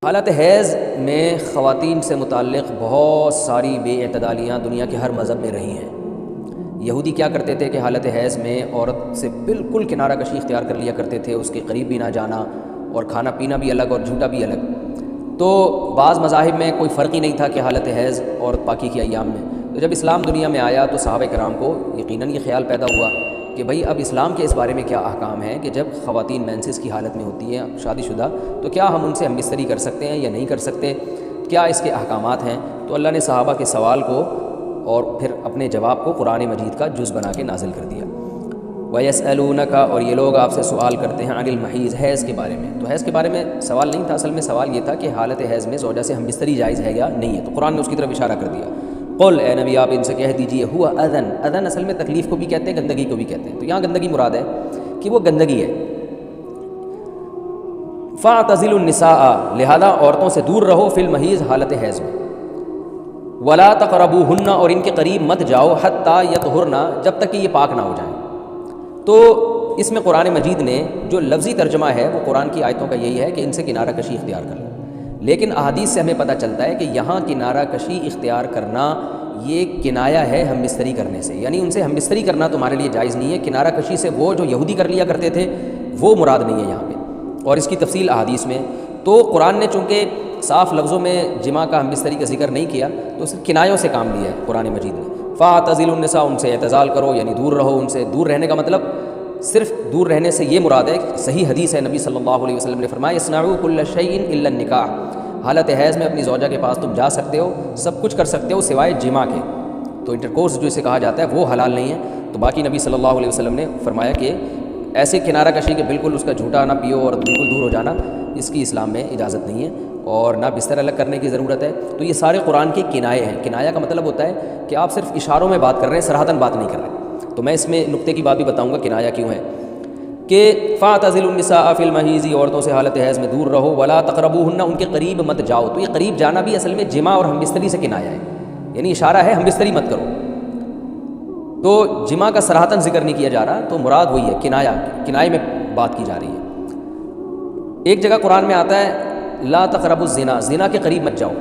حالت حیض میں خواتین سے متعلق بہت ساری بے اعتدالیاں دنیا کے ہر مذہب میں رہی ہیں۔ یہودی کیا کرتے تھے کہ حالت حیض میں عورت سے بالکل کنارہ کشی اختیار کر لیا کرتے تھے، اس کے قریب بھی نہ جانا، اور کھانا پینا بھی الگ اور جھوٹا بھی الگ۔ تو بعض مذاہب میں کوئی فرق ہی نہیں تھا کہ حالت حیض عورت پاکی کی ایام میں۔ تو جب اسلام دنیا میں آیا تو صحابہ کرام کو یقیناً یہ خیال پیدا ہوا کہ بھئی اب اسلام کے اس بارے میں کیا احکام ہیں کہ جب خواتین مینسز کی حالت میں ہوتی ہیں شادی شدہ، تو کیا ہم ان سے ہم بستری کر سکتے ہیں یا نہیں کر سکتے، کیا اس کے احکامات ہیں؟ تو اللہ نے صحابہ کے سوال کو اور پھر اپنے جواب کو قرآن مجید کا جز بنا کے نازل کر دیا۔ وَيَسْأَلُونَكَ، اور یہ لوگ آپ سے سوال کرتے ہیں عن المحیض، حیض کے بارے میں۔ تو حیض کے بارے میں سوال نہیں تھا، اصل میں سوال یہ تھا کہ حالت حیض میں زوجہ سے ہم بستری جائز ہے یا نہیں ہے، تو قرآن نے اس کی طرف اشارہ کر دیا۔ قل، اے نبی آپ ان سے کہہ دیجئے، ہوا اذن، اذن اصل میں تکلیف کو بھی کہتے ہیں، گندگی کو بھی کہتے ہیں، تو یہاں گندگی مراد ہے کہ وہ گندگی ہے۔ فاعتزلوا النساء، لہذا عورتوں سے دور رہو، فی المحیض، حالت حیض میں۔ ولا تقربوہن، اور ان کے قریب مت جاؤ، حتی یطہرن، جب تک کہ یہ پاک نہ ہو جائیں۔ تو اس میں قرآن مجید نے جو لفظی ترجمہ ہے وہ قرآن کی آیتوں کا یہی ہے کہ ان سے کنارہ کشی اختیار کر لو، لیکن احادیث سے ہمیں پتہ چلتا ہے کہ یہاں کنارہ کشی اختیار کرنا یہ کنایا ہے ہم بستری کرنے سے، یعنی ان سے ہم بستری کرنا تمہارے لیے جائز نہیں ہے۔ کنارہ کشی سے وہ جو یہودی کر لیا کرتے تھے وہ مراد نہیں ہے یہاں پہ، اور اس کی تفصیل احادیث میں۔ تو قرآن نے چونکہ صاف لفظوں میں جماع کا ہم بستری کا ذکر نہیں کیا، تو صرف کنایوں سے کام لیا ہے قرآن مجید نے۔ فاعتزلوا النساء، ان سے اعتزال کرو، یعنی دور رہو ان سے۔ دور رہنے کا مطلب صرف دور رہنے سے یہ مراد ہے، صحیح حدیث ہے، نبی صلی اللہ علیہ وسلم نے فرمایا اصنعوا کل شیء الا النکاح، حالت حیض میں اپنی زوجہ کے پاس تم جا سکتے ہو، سب کچھ کر سکتے ہو سوائے جماع کے۔ تو انٹرکورس جو اسے کہا جاتا ہے وہ حلال نہیں ہے۔ تو باقی نبی صلی اللہ علیہ وسلم نے فرمایا کہ ایسے کنارہ کشی کے بالکل اس کا جھوٹا نہ پیو اور بالکل دور ہو جانا، اس کی اسلام میں اجازت نہیں ہے، اور نہ بستر الگ کرنے کی ضرورت ہے۔ تو یہ سارے قرآن کے کنائے ہیں۔ کنایا کا مطلب ہوتا ہے کہ آپ صرف اشاروں میں بات کر رہے ہیں، صراحتاً بات نہیں کر رہے۔ تو میں اس میں نقطے کی بات بھی بتاؤں گا کنایا کیوں ہے، کہ فاعتزلوا النساء فی المحیض، عورتوں سے حالت حیض میں دور رہو، ولا تقربوہن، ان کے قریب مت جاؤ۔ تو یہ قریب جانا بھی اصل میں جماع اور ہم بستری سے کنایا ہے، یعنی اشارہ ہے ہم بستری مت کرو۔ تو جماع کا صراحتاً ذکر نہیں کیا جا رہا، تو مراد وہی ہے کنایا، کنائے میں بات کی جا رہی ہے۔ ایک جگہ قرآن میں آتا ہے لا تقربوا الزنا، زنا کے قریب مت جاؤ۔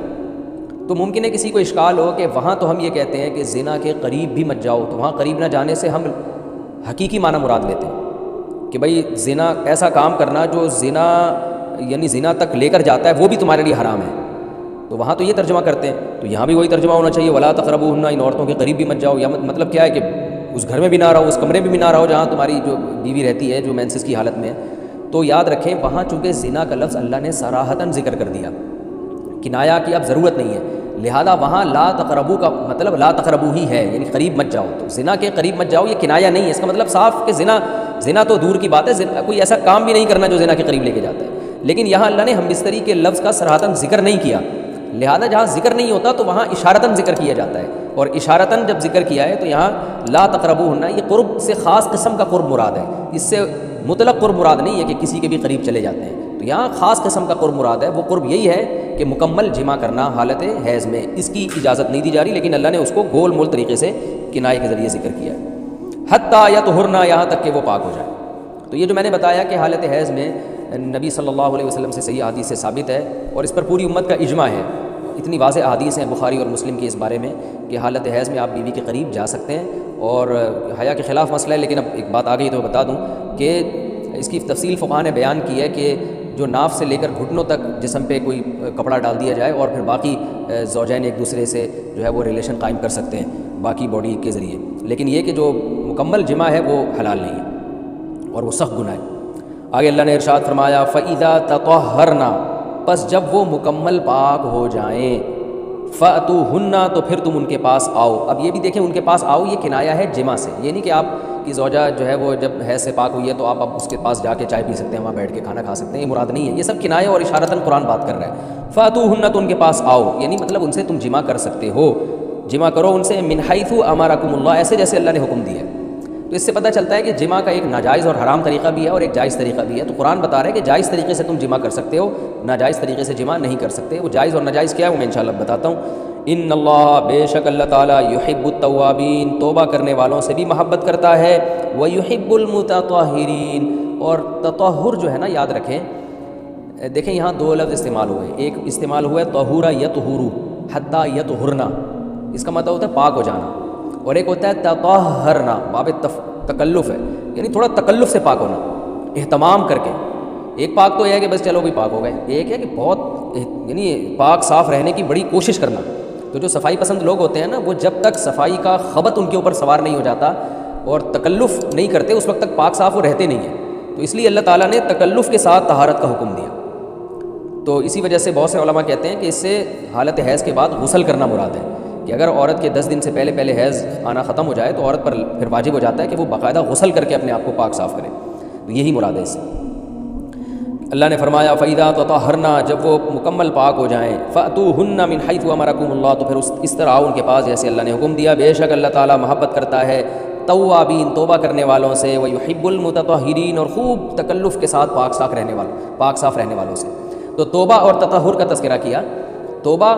تو ممکن ہے کسی کو اشکال ہو کہ وہاں تو ہم یہ کہتے ہیں کہ زنا کے قریب بھی مت جاؤ، تو وہاں قریب نہ جانے سے ہم حقیقی معنی مراد لیتے ہیں کہ بھئی زنا ایسا کام کرنا جو زنا یعنی زنا تک لے کر جاتا ہے وہ بھی تمہارے لیے حرام ہے، تو وہاں تو یہ ترجمہ کرتے ہیں، تو یہاں بھی وہی ترجمہ ہونا چاہیے ولا تقربوہن، ان عورتوں کے قریب بھی مت جاؤ۔ یا مطلب کیا ہے کہ اس گھر میں بھی نہ رہو، اس کمرے میں بھی نہ رہو جہاں تمہاری جو بیوی رہتی ہے جو مینسز کی حالت میں ہے۔ تو یاد رکھیں وہاں چونکہ زنا کا لفظ اللہ نے صراحتاً ذکر کر دیا، کنایا کی اب ضرورت نہیں ہے، لہذا وہاں لا تقربو کا مطلب لا تقربو ہی ہے، یعنی قریب مت جاؤ۔ تو زنا کے قریب مت جاؤ یہ کنایا نہیں ہے، اس کا مطلب صاف کہ زنا تو دور کی بات ہے، کوئی ایسا کام بھی نہیں کرنا جو زنا کے قریب لے کے جاتا ہے، لیکن یہاں اللہ نے ہم بستری کے لفظ کا صراحتاً ذکر نہیں کیا، لہذا جہاں ذکر نہیں ہوتا تو وہاں اشارتاً ذکر کیا جاتا ہے، اور اشارتاً جب ذکر کیا ہے تو یہاں لا تقربوہن، یہ قرب سے خاص قسم کا قرب مراد ہے، اس سے مطلق قرب مراد نہیں ہے کہ کسی کے بھی قریب چلے جاتے ہیں، تو یہاں خاص قسم کا قرب مراد ہے۔ وہ قرب یہی ہے کہ مکمل جماع کرنا حالت حیض میں، اس کی اجازت نہیں دی جا رہی، لیکن اللہ نے اس کو گول مول طریقے سے کنائے کے ذریعے ذکر کیا ہے، حتیٰ یطہرن، یہاں تک کہ وہ پاک ہو جائے۔ تو یہ جو میں نے بتایا کہ حالت حیض میں نبی صلی اللہ علیہ وسلم سے صحیح حدیث سے ثابت ہے، اور اس پر پوری امت کا اجماع ہے، اتنی واضح احادیث ہیں بخاری اور مسلم کی اس بارے میں کہ حالت حیض میں آپ بیوی کے قریب جا سکتے ہیں، اور حیا کے خلاف مسئلہ ہے، لیکن اب ایک بات آ گئی تو بتا دوں کہ اس کی تفصیل فقہاء نے بیان کی ہے کہ جو ناف سے لے کر گھٹنوں تک جسم پہ کوئی کپڑا ڈال دیا جائے، اور پھر باقی زوجین ایک دوسرے سے جو ہے وہ ریلیشن قائم کر سکتے ہیں باقی باڈی کے ذریعے، لیکن یہ کہ جو مکمل جماع ہے وہ حلال نہیں ہے اور وہ سخت گناہ ہے۔ آگے اللہ نے ارشاد فرمایا فَإِذَا تَطَهَّرْنَا، پس جب وہ مکمل پاک ہو جائیں، فَأْتُوهُنَّ، تو پھر تم ان کے پاس آؤ۔ اب یہ بھی دیکھیں ان کے پاس آؤ یہ کنایا ہے جماع سے، یہ نہیں کہ آپ کی زوجہ جو ہے وہ جب حیض سے پاک ہوئی ہے تو آپ اب اس کے پاس جا کے چائے پی سکتے ہیں، وہاں بیٹھ کے کھانا کھا سکتے ہیں، یہ مراد نہیں ہے، یہ سب کنایا اور اشارتاً قرآن بات کر رہا ہے۔ فَأْتُوهُنَّ، تو ان کے پاس آؤ، یعنی مطلب ان سے تم جماع کر سکتے ہو، جماع کرو ان سے، مِنْ حَيْثُ أَمَرَكُمُ اللَّهُ، ایسے جیسے اللہ نے حکم دیا ہے۔ تو اس سے پتہ چلتا ہے کہ جماع کا ایک ناجائز اور حرام طریقہ بھی ہے اور ایک جائز طریقہ بھی ہے، تو قرآن بتا رہا ہے کہ جائز طریقے سے تم جماع کر سکتے ہو، ناجائز طریقے سے جماع نہیں کر سکتے۔ وہ جائز اور ناجائز کیا ہے وہ میں انشاءاللہ بتاتا ہوں۔ ان اللہ، بے شک اللہ تعالیٰ، یحب التوابین، توبہ کرنے والوں سے بھی محبت کرتا ہے، ویحب المتطہرین، اور تطہر جو ہے نا یاد رکھیں دیکھیں یہاں دو لفظ استعمال ہوئے ہیں. ایک استعمال ہوا ہے طہورا یطہرو حتیٰ یطہرنا، اس کا مطلب ہوتا ہے پاک ہو جانا، اور ایک ہوتا ہے تطہرنا، باب تکلف ہے، یعنی تھوڑا تکلف سے پاک ہونا، اہتمام کر کے. ایک پاک تو یہ ہے کہ بس چلو بھی پاک ہو گئے، ایک ہے کہ بہت یعنی پاک صاف رہنے کی بڑی کوشش کرنا. تو جو صفائی پسند لوگ ہوتے ہیں نا، وہ جب تک صفائی کا خبط ان کے اوپر سوار نہیں ہو جاتا اور تکلف نہیں کرتے، اس وقت تک پاک صاف وہ رہتے نہیں ہیں. تو اس لیے اللہ تعالیٰ نے تکلف کے ساتھ طہارت کا حکم دیا. تو اسی وجہ سے بہت سے علماء کہتے ہیں کہ اس سے حالت حیض کے بعد غسل کرنا مراد ہے، کہ اگر عورت کے 10 دن سے پہلے حیض آنا ختم ہو جائے تو عورت پر پھر واجب ہو جاتا ہے کہ وہ باقاعدہ غسل کر کے اپنے آپ کو پاک صاف کرے. تو یہی مراد ہے اس سے. اللہ نے فرمایا فَإِذَا تَطَهَّرْنَا، جب وہ مکمل پاک ہو جائیں، فَأْتُوهُنَّ مِنْ حَيْثُ أَمَرَكُمُ اللَّهُ، تو پھر اس طرح آؤ ان کے پاس جیسے اللہ نے حکم دیا. بے شک اللہ تعالیٰ محبت کرتا ہے توابین، توبہ کرنے والوں سے، وَيُحِبُّ الْمُتَطَهِّرِينَ، اور خوب تکلف کے ساتھ پاک صاف رہنے والوں سے. تو توبہ اور تطہر کا تذکرہ کیا. توبہ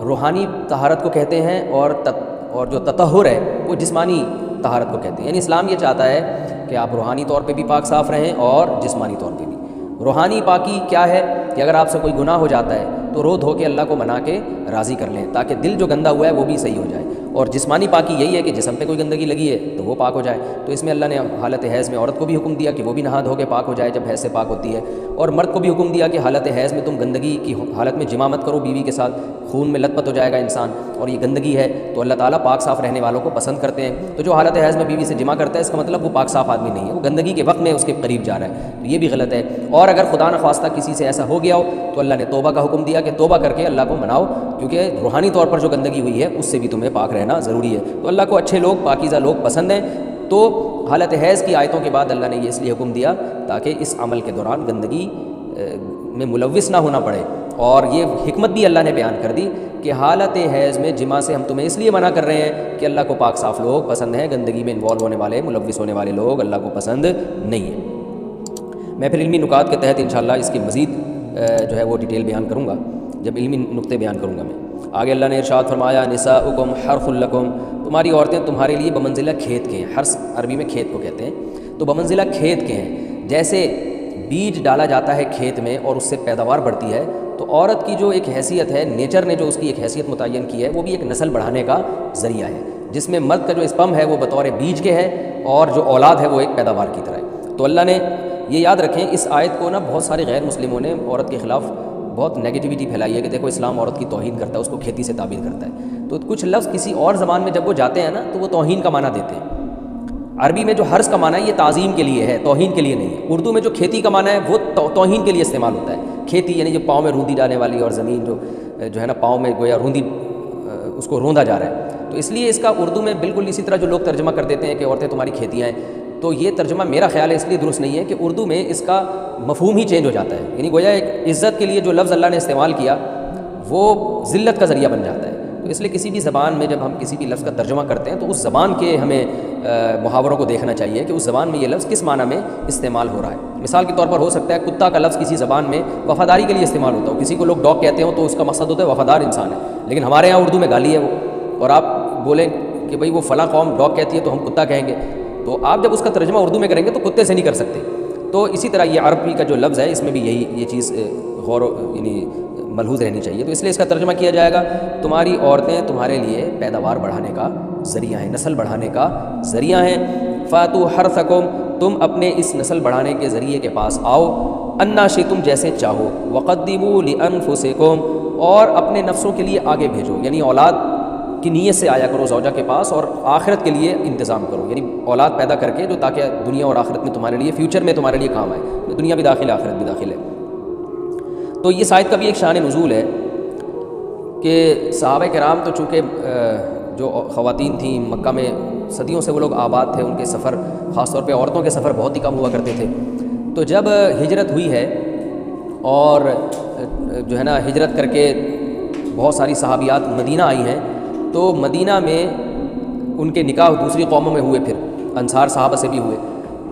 روحانی طہارت کو کہتے ہیں، اور جو تطہر ہے وہ جسمانی طہارت کو کہتے ہیں. یعنی اسلام یہ چاہتا ہے کہ آپ روحانی طور پہ بھی پاک صاف رہیں اور جسمانی طور پہ بھی. روحانی پاکی کیا ہے کہ اگر آپ سے کوئی گناہ ہو جاتا ہے تو رو دھو کے اللہ کو منا کے راضی کر لیں، تاکہ دل جو گندہ ہوا ہے وہ بھی صحیح ہو جائے. اور جسمانی پاکی یہی ہے کہ جسم پہ کوئی گندگی لگی ہے تو وہ پاک ہو جائے. تو اس میں اللہ نے حالت حیض میں عورت کو بھی حکم دیا کہ وہ بھی نہا دھو کے پاک ہو جائے جب حیض سے پاک ہوتی ہے، اور مرد کو بھی حکم دیا کہ حالت حیض میں تم گندگی کی حالت میں جمع مت کرو بیوی کے ساتھ، خون میں لت پت ہو جائے گا انسان، اور یہ گندگی ہے. تو اللہ تعالیٰ پاک صاف رہنے والوں کو پسند کرتے ہیں. تو جو حالت حیض میں بیوی سے جمع کرتا ہے اس کا مطلب وہ پاک صاف آدمی نہیں ہے، وہ گندگی کے وقت میں اس کے قریب جا رہا ہے. تو یہ بھی غلط ہے. اور اگر خدا نخواستہ کسی سے ایسا ہو گیا ہو تو اللہ نے توبہ کا حکم دیا کہ توبہ کر کے اللہ کو مناؤ، کیونکہ روحانی طور پر جو گندگی ہوئی ہے اس سے بھی تمہیں پاک رہنا ضروری ہے. تو اللہ کو اچھے لوگ، پاکیزہ لوگ پسند ہیں. تو حالت حیض کی آیتوں کے بعد اللہ نے یہ اس لیے حکم دیا تاکہ اس عمل کے دوران گندگی میں ملوث نہ ہونا پڑے. اور یہ حکمت بھی اللہ نے بیان کر دی کہ حالت حیض میں جمع سے ہم تمہیں اس لیے منع کر رہے ہیں کہ اللہ کو پاک صاف لوگ پسند ہیں، گندگی میں انوالو ہونے والے، ملوث ہونے والے لوگ اللہ کو پسند نہیں ہیں. میں پھر علمی نکات کے تحت انشاءاللہ اس کی مزید جو ہے وہ ڈیٹیل بیان کروں گا جب علمی نقطے بیان کروں گا میں. آگے اللہ نے ارشاد فرمایا نساؤکم حرث لکم، تمہاری عورتیں تمہارے لیے بمنزلہ کھیت کے ہیں. حرث عربی میں کھیت کو کہتے ہیں. تو بمنزلہ کھیت کے ہیں. جیسے بیج ڈالا جاتا ہے کھیت میں اور اس سے پیداوار بڑھتی ہے، تو عورت کی جو ایک حیثیت ہے، نیچر نے جو اس کی ایک حیثیت متعین کی ہے، وہ بھی ایک نسل بڑھانے کا ذریعہ ہے، جس میں مرد کا جو اسپم ہے وہ بطور بیج کے ہے اور جو اولاد ہے وہ ایک پیداوار کی طرح ہے. تو اللہ نے یہ یاد رکھیں، اس آیت کو نا بہت سارے غیر مسلموں نے عورت کے خلاف بہت نیگیٹیوٹی پھیلائی ہے کہ دیکھو اسلام عورت کی توہین کرتا ہے، اس کو کھیتی سے تعبیر کرتا ہے. تو کچھ لفظ کسی اور زبان میں جب وہ جاتے ہیں نا تو وہ توہین کا معنی دیتے ہیں. عربی میں جو حرث کا معنی ہے یہ تعظیم کے لیے ہے، توہین کے لیے نہیں ہے. اردو میں جو کھیتی کا معنی ہے وہ توہین کے لیے استعمال ہوتا ہے. کھیتی یعنی جو پاؤں میں روندی جانے والی، اور زمین جو ہے نا پاؤں میں گویا روندی، اس کو روندا جا رہا ہے. تو اس لیے اس کا اردو میں بالکل اسی طرح جو لوگ ترجمہ کر دیتے ہیں کہ عورتیں تمہاری کھیتیاں ہیں، تو یہ ترجمہ میرا خیال ہے اس لیے درست نہیں ہے کہ اردو میں اس کا مفہوم ہی چینج ہو جاتا ہے. یعنی گویا ایک عزت کے لیے جو لفظ اللہ نے استعمال کیا وہ ذلت کا ذریعہ بن جاتا ہے. تو اس لیے کسی بھی زبان میں جب ہم کسی بھی لفظ کا ترجمہ کرتے ہیں تو اس زبان کے ہمیں محاوروں کو دیکھنا چاہیے کہ اس زبان میں یہ لفظ کس معنی میں استعمال ہو رہا ہے. مثال کے طور پر ہو سکتا ہے کتا کا لفظ کسی زبان میں وفاداری کے لیے استعمال ہوتا ہو، کسی کو لوگ ڈاگ کہتے ہوں تو اس کا مقصد ہوتا ہے وفادار انسان ہے، لیکن ہمارے یہاں اردو میں گالی ہے وہ، اور آپ بولیں کہ بھئی وہ فلاں قوم ڈاگ کہتی ہے تو ہم کتا کہیں گے، تو آپ جب اس کا ترجمہ اردو میں کریں گے تو کتے سے نہیں کر سکتے. تو اسی طرح یہ عربی کا جو لفظ ہے اس میں بھی یہ چیز یعنی ملحوظ رہنی چاہیے. تو اس لیے اس کا ترجمہ کیا جائے گا تمہاری عورتیں تمہارے لیے پیداوار بڑھانے کا ذریعہ ہیں، نسل بڑھانے کا ذریعہ ہیں. فاتو حرثکم، تم اپنے اس نسل بڑھانے کے ذریعے کے پاس آؤ، انا شئتم، جیسے چاہو، وقدموا لانفسکم، اور اپنے نفسوں کے لیے آگے بھیجو، یعنی اولاد کی نیت سے آیا کرو زوجہ کے پاس اور آخرت کے لیے انتظام کرو، یعنی اولاد پیدا کر کے جو تاکہ دنیا اور آخرت میں تمہارے لیے، فیوچر میں تمہارے لیے کام آئے. دنیا بھی داخل ہے، آخرت بھی داخل ہے. تو یہ آیت کا بھی ایک شان نزول ہے کہ صحابہ کرام تو چونکہ جو خواتین تھیں مکہ میں صدیوں سے وہ لوگ آباد تھے، ان کے سفر خاص طور پہ عورتوں کے سفر بہت ہی کم ہوا کرتے تھے. تو جب ہجرت ہوئی ہے اور جو ہے نا ہجرت کر کے بہت ساری صحابیات مدینہ آئی ہیں، تو مدینہ میں ان کے نکاح دوسری قوموں میں ہوئے، پھر انصار صحابہ سے بھی ہوئے.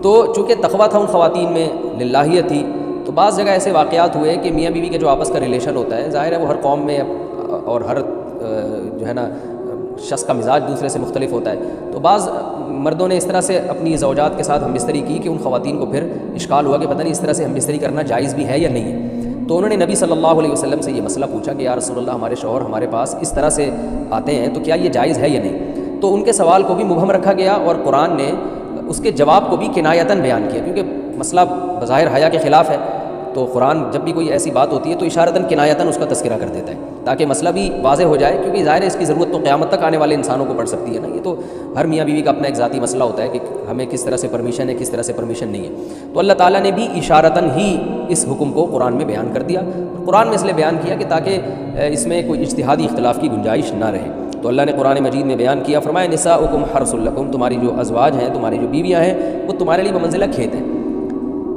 تو چونکہ تقویٰ تھا ان خواتین میں، للہیت تھی، تو بعض جگہ ایسے واقعات ہوئے کہ میاں بیوی کے جو آپس کا ریلیشن ہوتا ہے، ظاہر ہے وہ ہر قوم میں اور ہر جو ہے نا شخص کا مزاج دوسرے سے مختلف ہوتا ہے. تو بعض مردوں نے اس طرح سے اپنی زوجات کے ساتھ ہم بستری کی کہ ان خواتین کو پھر اشکال ہوا کہ پتہ نہیں اس طرح سے ہم بستری کرنا جائز بھی ہے یا نہیں ہے. تو انہوں نے نبی صلی اللہ علیہ وسلم سے یہ مسئلہ پوچھا کہ یا رسول اللہ ہمارے شوہر ہمارے پاس اس طرح سے آتے ہیں تو کیا یہ جائز ہے یا نہیں؟ تو ان کے سوال کو بھی مبہم رکھا گیا اور قرآن نے اس کے جواب کو بھی کنایتاً بیان کیا، کیونکہ مسئلہ بظاہر حیا کے خلاف ہے، تو قرآن جب بھی کوئی ایسی بات ہوتی ہے تو اشارتاً کنایتاً اس کا تذکرہ کر دیتا ہے تاکہ مسئلہ بھی واضح ہو جائے، کیونکہ ظاہر ہے اس کی ضرورت تو قیامت تک آنے والے انسانوں کو پڑ سکتی ہے نا، یہ تو ہر میاں بیوی کا اپنا ایک ذاتی مسئلہ ہوتا ہے کہ ہمیں کس طرح سے پرمیشن ہے کس طرح سے پرمیشن نہیں ہے۔ تو اللہ تعالیٰ نے بھی اشارتاً ہی اس حکم کو قرآن میں بیان کر دیا، قرآن میں اس لیے بیان کیا کہ تاکہ اس میں کوئی اجتہادی اختلاف کی گنجائش نہ رہے۔ تو اللہ نے قرآن مجید میں بیان کیا، فرمایا نساؤکم حرث لکم، تمہاری جو ازواج ہیں تمہاری جو بیویاں ہیں وہ تمہارے لیے بمنزلہ کھیت ہیں۔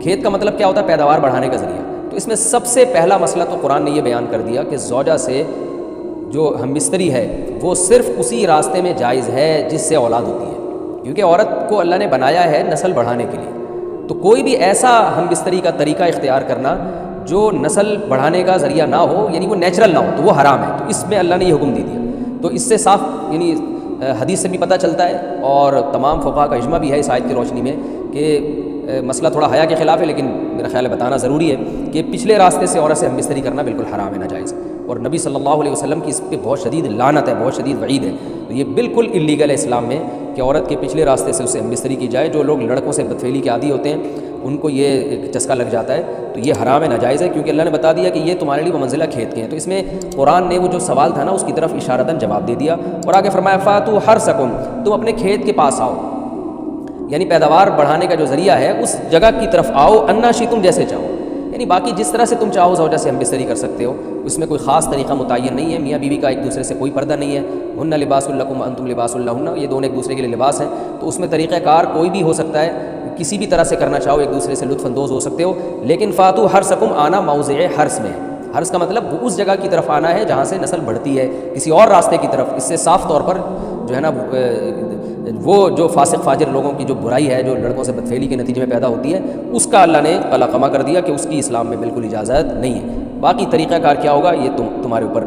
کھیت کا مطلب کیا ہوتا ہے؟ پیداوار بڑھانے کا ذریعہ۔ تو اس میں سب سے پہلا مسئلہ تو قرآن نے یہ بیان کر دیا کہ زوجہ سے جو ہم بستری ہے وہ صرف اسی راستے میں جائز ہے جس سے اولاد ہوتی ہے، کیونکہ عورت کو اللہ نے بنایا ہے نسل بڑھانے کے لیے، تو کوئی بھی ایسا ہم بستری کا طریقہ اختیار کرنا جو نسل بڑھانے کا ذریعہ نہ ہو، یعنی وہ نیچرل نہ ہو، تو وہ حرام ہے۔ تو اس میں اللہ نے یہ حکم دے دیا۔ تو اس سے صاف یعنی حدیث سے بھی پتہ چلتا ہے اور تمام فقہاء کا اجماع بھی ہے اس آیت کی روشنی میں کہ مسئلہ تھوڑا حیا کے خلاف ہے، لیکن میرا خیال ہے بتانا ضروری ہے کہ پچھلے راستے سے عورت سے ہم بستری کرنا بالکل حرام ہے، ناجائز، اور نبی صلی اللہ علیہ وسلم کی اس پہ بہت شدید لعنت ہے، بہت شدید وعید ہے۔ تو یہ بالکل اللیگل ہے اسلام میں کہ عورت کے پچھلے راستے سے اسے ہم بستری کی جائے۔ جو لوگ لڑکوں سے بدفعلی کے عادی ہوتے ہیں ان کو یہ ایک چسکا لگ جاتا ہے، تو یہ حرام ہے، ناجائز ہے، کیونکہ اللہ نے بتا دیا کہ یہ تمہارے لیے بمنزلہ کھیت کے ہیں۔ تو اس میں قرآن نے وہ جو سوال تھا نا اس کی طرف اشارتاً جواب دے دیا، اور آگے فرمایا فاتو حرثکم، تم اپنے کھیت کے پاس آؤ، یعنی پیداوار بڑھانے کا جو ذریعہ ہے اس جگہ کی طرف آؤ، انا شئتم، جیسے چاہو، یعنی باقی جس طرح سے تم چاہو زوجہ سے ہم بستری کر سکتے ہو، اس میں کوئی خاص طریقہ متعین نہیں ہے۔ میاں بیوی کا ایک دوسرے سے کوئی پردہ نہیں ہے، ہن لباس لکم انتم لباس لہن، یہ دونوں ایک دوسرے کے لیے لباس ہیں، تو اس میں طریقہ کار کوئی بھی ہو سکتا ہے، کسی بھی طرح سے کرنا چاہو ایک دوسرے سے لطف اندوز ہو سکتے ہو، لیکن فاتو حرثکم، آنا موضع حرث میں، حرث کا مطلب وہ اس جگہ کی طرف آنا ہے جہاں سے نسل بڑھتی ہے، کسی اور راستے کی طرف۔ اس سے صاف طور پر جو ہے نا وہ جو فاسق فاجر لوگوں کی جو برائی ہے جو لڑکوں سے بدفعلی کے نتیجے میں پیدا ہوتی ہے، اس کا اللہ نے قلعہ کر دیا کہ اس کی اسلام میں بالکل اجازت نہیں ہے۔ باقی طریقہ کار کیا ہوگا یہ تمہارے اوپر،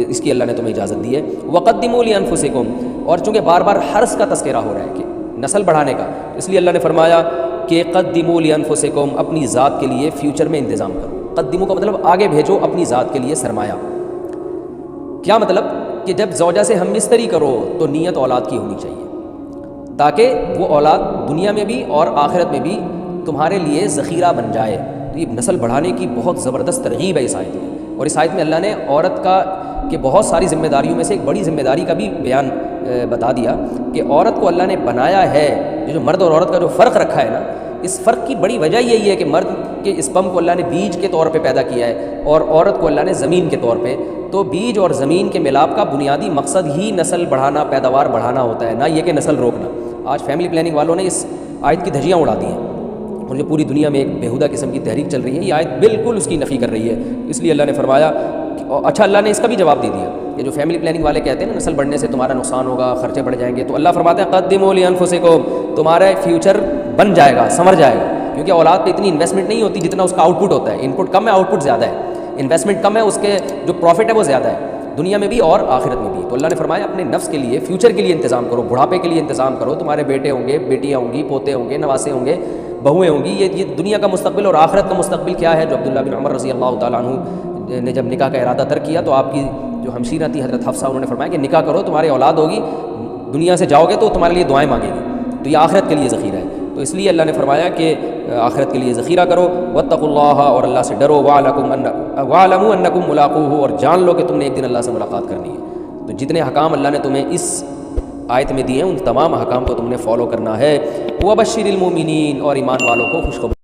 اس کی اللہ نے تمہیں اجازت دی ہے۔ وقدموا لانفسکم، اور چونکہ بار بار حرث کا تذکرہ ہو رہا ہے کہ نسل بڑھانے کا، اس لیے اللہ نے فرمایا کہ قدموا لانفسکم، اپنی ذات کے لیے فیوچر میں انتظام کرو۔ قدموا کا مطلب آگے بھیجو اپنی ذات کے لیے سرمایہ۔ کیا مطلب؟ کہ جب زوجہ سے ہم بستری کرو تو نیت اولاد کی ہونی چاہیے، تاکہ وہ اولاد دنیا میں بھی اور آخرت میں بھی تمہارے لیے ذخیرہ بن جائے۔ تو یہ نسل بڑھانے کی بہت زبردست ترغیب ہے اس آیت میں، اور اس آیت میں اللہ نے عورت کا کہ بہت ساری ذمہ داریوں میں سے ایک بڑی ذمہ داری کا بھی بیان بتا دیا کہ عورت کو اللہ نے بنایا ہے، جو مرد اور عورت کا جو فرق رکھا ہے نا، اس فرق کی بڑی وجہ یہی ہے کہ مرد کے اسپم کو اللہ نے بیج کے طور پہ پیدا کیا ہے اور عورت کو اللہ نے زمین کے طور پہ۔ تو بیج اور زمین کے ملاپ کا بنیادی مقصد ہی نسل بڑھانا، پیداوار بڑھانا ہوتا ہے، نہ یہ کہ نسل روکنا۔ آج فیملی پلاننگ والوں نے اس آیت کی دھجیاں اڑا دی ہیں، اور جو پوری دنیا میں ایک بےہودہ قسم کی تحریک چل رہی ہے، یہ آیت بالکل اس کی نفی کر رہی ہے۔ اس لیے اللہ نے فرمایا اچھا، اللہ نے اس کا بھی جواب دے دیا کہ جو فیملی پلاننگ والے کہتے ہیں نا نسل بڑھنے سے تمہارا نقصان ہوگا، خرچے بڑھ جائیں گے، تو اللہ فرماتا ہے قدموا لانفسکم، تمہارا فیوچر بن جائے گا، سنور جائے گا، کیونکہ اولاد پہ اتنی انویسٹمنٹ نہیں ہوتی جتنا اس کا آؤٹ پٹ ہوتا ہے۔ ان پٹ کم ہے، آؤٹ پٹ زیادہ ہے، انویسٹمنٹ کم ہے، اس کے جو پروفٹ ہے وہ زیادہ ہے، دنیا میں بھی اور آخرت میں بھی۔ تو اللہ نے فرمایا اپنے نفس کے لیے، فیوچر کے لیے انتظام کرو، بڑھاپے کے لیے انتظام کرو، تمہارے بیٹے ہوں گے، بیٹیاں ہوں گی، پوتے ہوں گے، نواسے ہوں گے، بہویں ہوں گی، یہ دنیا کا مستقبل اور آخرت کا مستقبل کیا ہے۔ جو عبداللہ بن عمر رضی اللہ تعالیٰ عنہ نے جب نکاح کا ارادہ ترک کیا تو آپ کی جو ہمشیرہ تھی حضرت حفصہ، انہوں نے فرمایا کہ نکاح کرو، تمہاری اولاد ہوگی، دنیا سے جاؤ گے تو تمہارے لیے دعائیں مانگے گی، تو یہ آخرت کے لیے ذخیرہ ہے۔ تو اس لیے اللہ نے فرمایا کہ آخرت کے لیے ذخیرہ کرو، واتقوا اللہ، اور اللہ سے ڈرو، واعلموا انکم ملاقوہ، اور جان لو کہ تم نے ایک دن اللہ سے ملاقات کرنی ہے۔ تو جتنے حکام اللہ نے تمہیں اس آیت میں دیے ہیں ان تمام حکام کو تم نے فالو کرنا ہے۔ وبشر المؤمنین، اور ایمان والوں کو خوشخبری